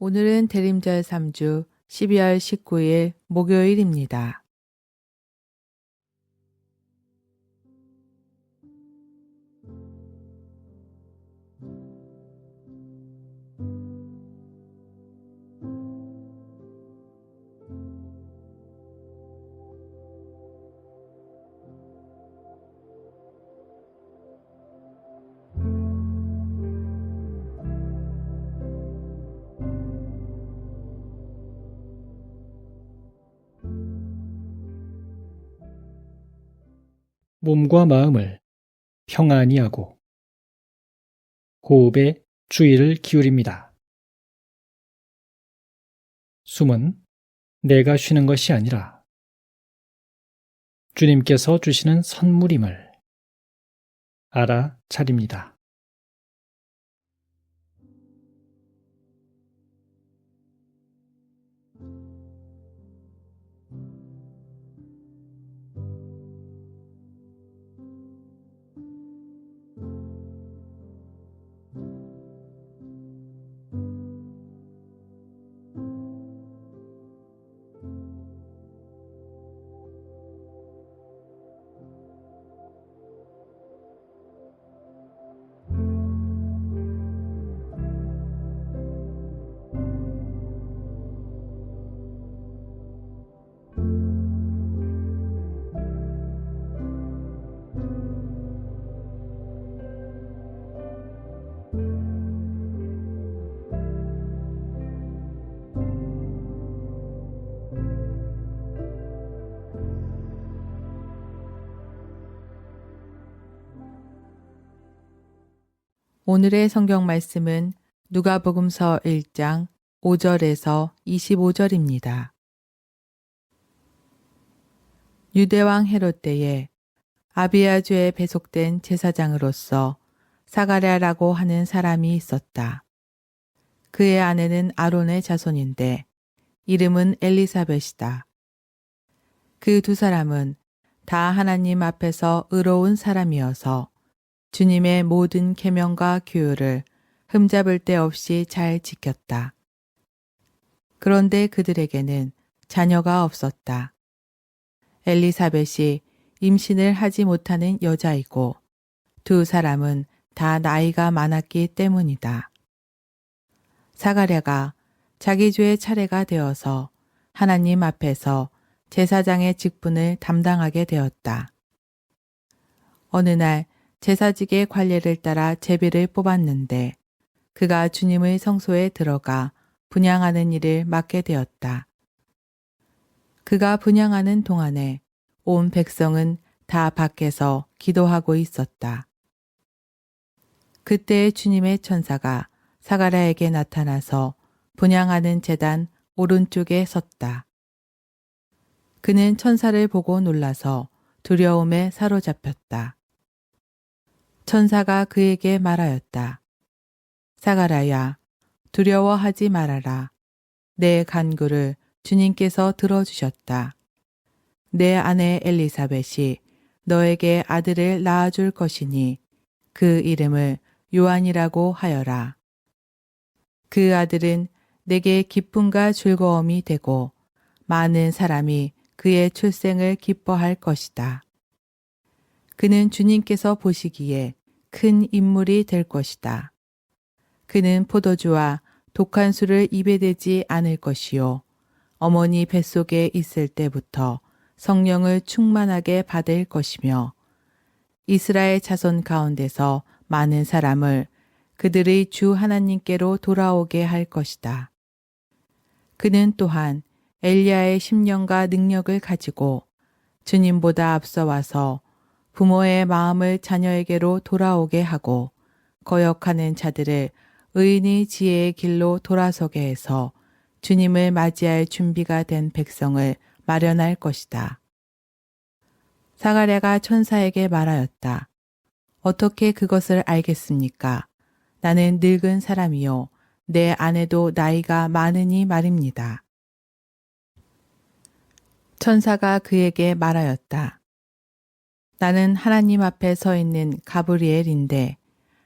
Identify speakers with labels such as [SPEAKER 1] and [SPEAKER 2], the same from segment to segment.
[SPEAKER 1] 오늘은 대림절 3주 12월 19일 목요일입니다.
[SPEAKER 2] 몸과 마음을 평안히 하고 호흡에 주의를 기울입니다. 숨은 내가 쉬는 것이 아니라 주님께서 주시는 선물임을 알아차립니다.
[SPEAKER 1] 오늘의 성경 말씀은 누가복음서 1장 5절에서 25절입니다. 유대왕 헤롯 때에 아비야주에 배속된 제사장으로서 사가랴라고 하는 사람이 있었다. 그의 아내는 아론의 자손인데 이름은 엘리사벳이다. 그 두 사람은 다 하나님 앞에서 의로운 사람이어서 주님의 모든 계명과 규율을 흠잡을 데 없이 잘 지켰다. 그런데 그들에게는 자녀가 없었다. 엘리사벳이 임신을 하지 못하는 여자이고 두 사람은 다 나이가 많았기 때문이다. 사가랴가 자기 주의 차례가 되어서 하나님 앞에서 제사장의 직분을 담당하게 되었다. 어느 날 제사직의 관례를 따라 제비를 뽑았는데 그가 주님의 성소에 들어가 분향하는 일을 맡게 되었다. 그가 분향하는 동안에 온 백성은 다 밖에서 기도하고 있었다. 그때 주님의 천사가 사가랴에게 나타나서 분향하는 제단 오른쪽에 섰다. 그는 천사를 보고 놀라서 두려움에 사로잡혔다. 천사가 그에게 말하였다. 사가랴야, 두려워하지 말아라. 내 간구를 주님께서 들어주셨다. 내 아내 엘리사벳이 너에게 아들을 낳아줄 것이니 그 이름을 요한이라고 하여라. 그 아들은 내게 기쁨과 즐거움이 되고 많은 사람이 그의 출생을 기뻐할 것이다. 그는 주님께서 보시기에 큰 인물이 될 것이다. 그는 포도주와 독한 술을 입에 대지 않을 것이요. 어머니 뱃속에 있을 때부터 성령을 충만하게 받을 것이며 이스라엘 자손 가운데서 많은 사람을 그들의 주 하나님께로 돌아오게 할 것이다. 그는 또한 엘리야의 심령과 능력을 가지고 주님보다 앞서 와서 부모의 마음을 자녀에게로 돌아오게 하고 거역하는 자들을 의인의 지혜의 길로 돌아서게 해서 주님을 맞이할 준비가 된 백성을 마련할 것이다. 사가랴가 천사에게 말하였다. 어떻게 그것을 알겠습니까? 나는 늙은 사람이요. 내 아내도 나이가 많으니 말입니다. 천사가 그에게 말하였다. 나는 하나님 앞에 서 있는 가브리엘인데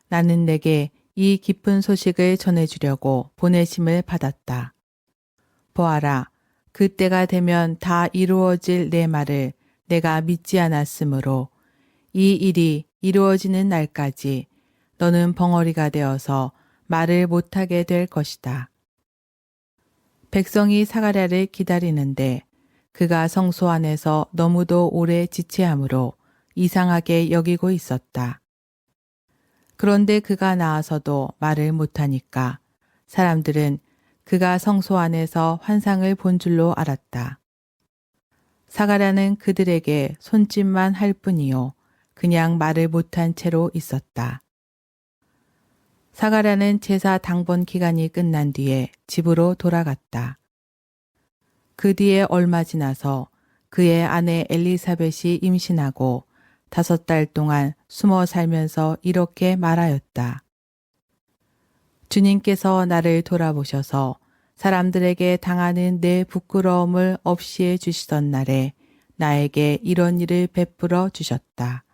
[SPEAKER 1] 나는 내게 이 기쁜 소식을 전해주려고 보내심을 받았다. 보아라, 그때가 되면 다 이루어질 내 말을 내가 믿지 않았으므로 이 일이 이루어지는 날까지 너는 벙어리가 되어서 말을 못하게 될 것이다. 백성이 사가랴를 기다리는데 그가 성소 안에서 너무도 오래 지체하므로 이상하게 여기고 있었다. 그런데 그가 나와서도 말을 못하니까 사람들은 그가 성소 안에서 환상을 본 줄로 알았다. 사가랴는 그들에게 손짓만 할 뿐이요 그냥 말을 못한 채로 있었다. 사가랴는 제사 당번 기간이 끝난 뒤에 집으로 돌아갔다. 그 뒤에 얼마 지나서 그의 아내 엘리사벳이 임신하고 5달 동안 숨어 살면서 이렇게 말하였다. 주님께서 나를 돌아보셔서 사람들에게 당하는 내 부끄러움을 없이 해 주시던 날에 나에게 이런 일을 베풀어 주셨다.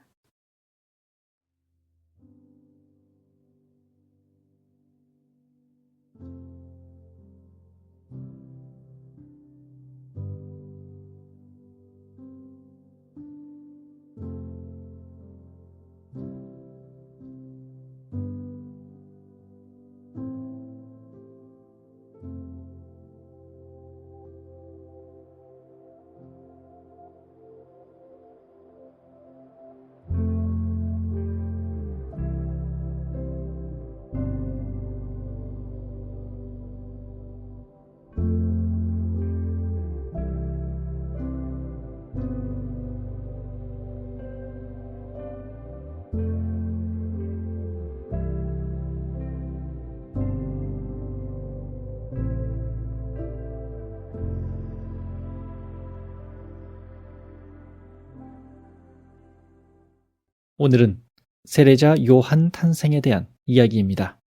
[SPEAKER 2] 오늘은 세례자 요한 탄생에 대한 이야기입니다.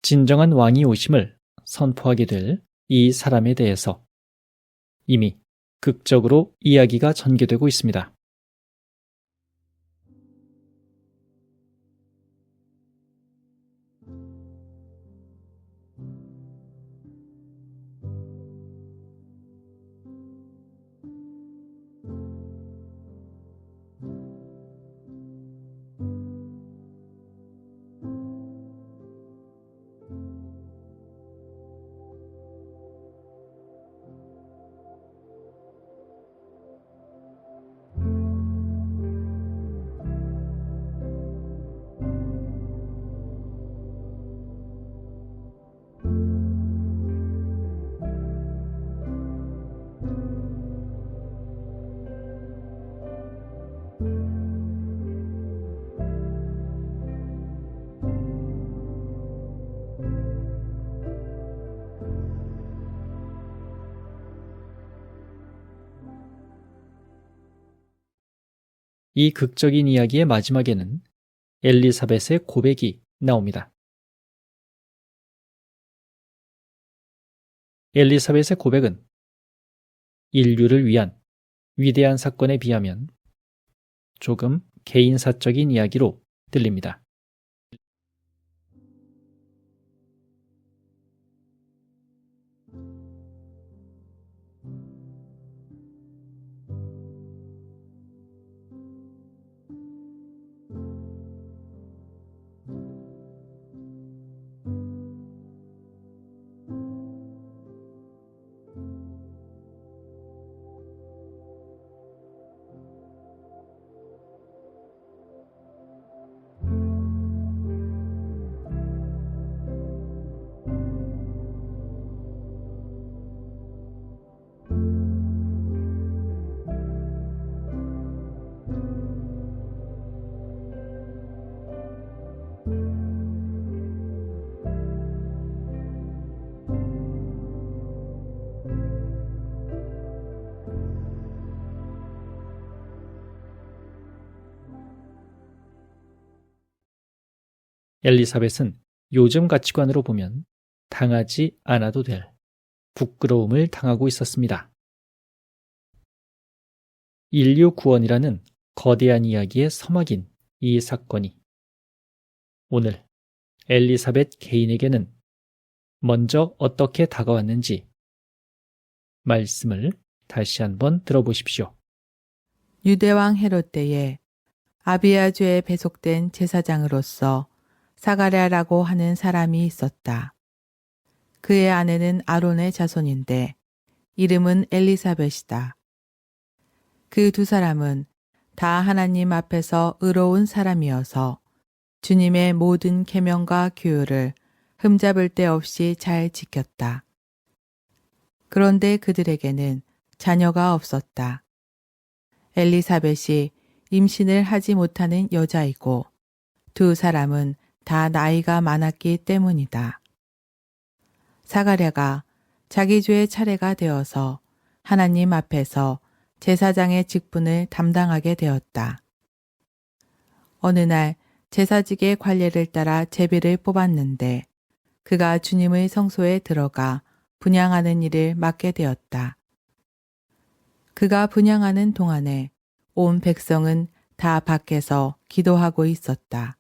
[SPEAKER 2] 진정한 왕이 오심을 선포하게 될 이 사람에 대해서 이미 극적으로 이야기가 전개되고 있습니다. 이 극적인 이야기의 마지막에는 엘리사벳의 고백이 나옵니다. 엘리사벳의 고백은 인류를 위한 위대한 사건에 비하면 조금 개인사적인 이야기로 들립니다. 엘리사벳은 요즘 가치관으로 보면 당하지 않아도 될 부끄러움을 당하고 있었습니다. 인류 구원이라는 거대한 이야기의 서막인 이 사건이 오늘 엘리사벳 개인에게는 먼저 어떻게 다가왔는지 말씀을 다시 한번 들어보십시오.
[SPEAKER 1] 유대왕 헤롯 때에 아비아주에 배속된 제사장으로서 사가랴라고 하는 사람이 있었다. 그의 아내는 아론의 자손인데 이름은 엘리사벳이다. 그 두 사람은 다 하나님 앞에서 의로운 사람이어서 주님의 모든 계명과 규율을 흠잡을 데 없이 잘 지켰다. 그런데 그들에게는 자녀가 없었다. 엘리사벳이 임신을 하지 못하는 여자이고 두 사람은 다 나이가 많았기 때문이다. 사가랴가 자기 주의 차례가 되어서 하나님 앞에서 제사장의 직분을 담당하게 되었다. 어느 날 제사직의 관례를 따라 제비를 뽑았는데 그가 주님의 성소에 들어가 분향하는 일을 맡게 되었다. 그가 분향하는 동안에 온 백성은 다 밖에서 기도하고 있었다.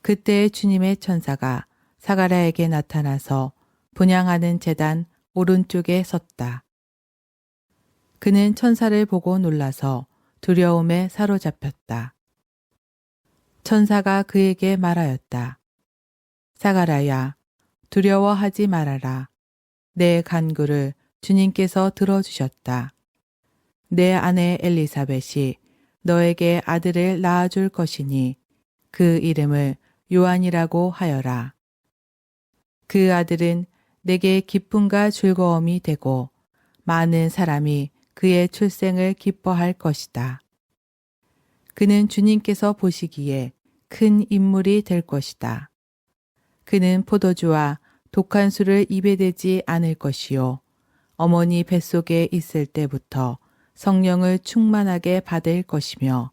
[SPEAKER 1] 그때 주님의 천사가 사가랴에게 나타나서 분향하는 제단 오른쪽에 섰다. 그는 천사를 보고 놀라서 두려움에 사로잡혔다. 천사가 그에게 말하였다. 사가랴야, 두려워하지 말아라. 내 간구를 주님께서 들어주셨다. 내 아내 엘리사벳이 너에게 아들을 낳아줄 것이니 그 이름을 요한이라고 하여라. 그 아들은 내게 기쁨과 즐거움이 되고 많은 사람이 그의 출생을 기뻐할 것이다. 그는 주님께서 보시기에 큰 인물이 될 것이다. 그는 포도주와 독한 술을 입에 대지 않을 것이요. 어머니 뱃속에 있을 때부터 성령을 충만하게 받을 것이며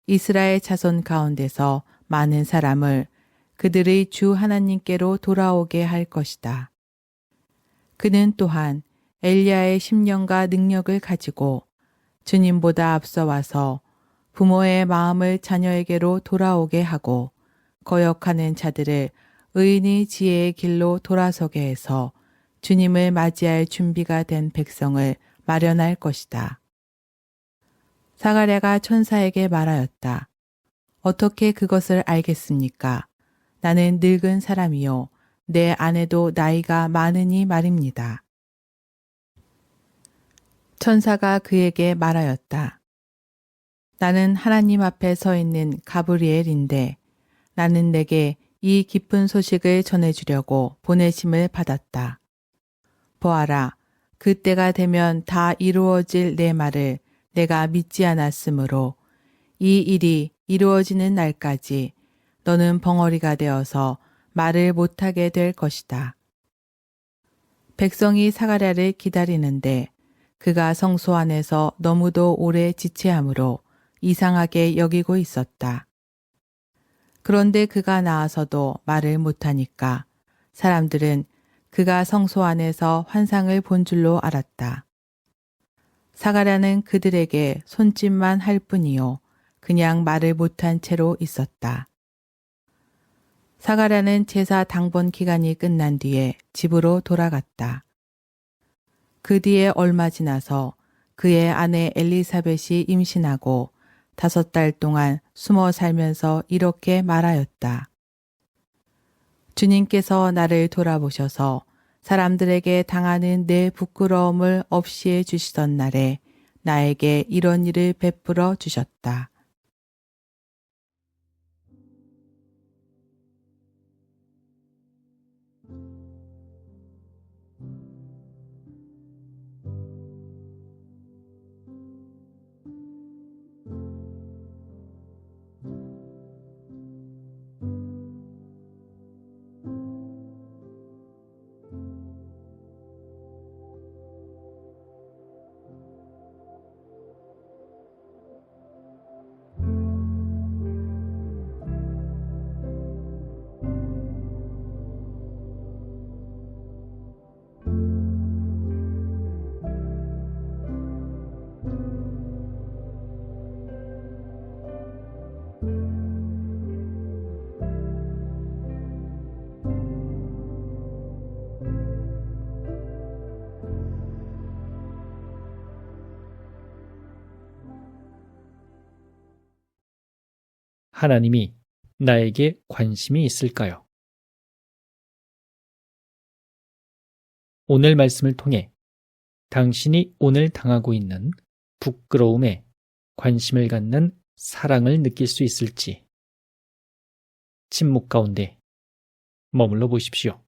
[SPEAKER 1] 이스라엘 자손 가운데서 많은 사람을 그들의 주 하나님께로 돌아오게 할 것이다. 그는 또한 엘리야의 심령과 능력을 가지고 주님보다 앞서 와서 부모의 마음을 자녀에게로 돌아오게 하고 거역하는 자들을 의인의 지혜의 길로 돌아서게 해서 주님을 맞이할 준비가 된 백성을 마련할 것이다. 사가랴가 천사에게 말하였다. 어떻게 그것을 알겠습니까? 나는 늙은 사람이요. 내 아내도 나이가 많으니 말입니다. 천사가 그에게 말하였다. 나는 하나님 앞에 서 있는 가브리엘인데 나는 내게 이 기쁜 소식을 전해주려고 보내심을 받았다. 보아라, 그때가 되면 다 이루어질 내 말을 내가 믿지 않았으므로 이 일이 이루어지는 날까지 너는 벙어리가 되어서 말을 못하게 될 것이다. 백성이 사가랴를 기다리는데 그가 성소 안에서 너무도 오래 지체하므로 이상하게 여기고 있었다. 그런데 그가 나와서도 말을 못하니까 사람들은 그가 성소 안에서 환상을 본 줄로 알았다. 사가랴는 그들에게 손짓만 할 뿐이요. 그냥 말을 못한 채로 있었다. 사가랴는 제사 당번 기간이 끝난 뒤에 집으로 돌아갔다. 그 뒤에 얼마 지나서 그의 아내 엘리사벳이 임신하고 5달 동안 숨어 살면서 이렇게 말하였다. 주님께서 나를 돌아보셔서 사람들에게 당하는 내 부끄러움을 없이 해 주시던 날에 나에게 이런 일을 베풀어 주셨다.
[SPEAKER 2] 하나님이 나에게 관심이 있을까요? 오늘 말씀을 통해 당신이 오늘 당하고 있는 부끄러움에 관심을 갖는 사랑을 느낄 수 있을지 침묵 가운데 머물러 보십시오.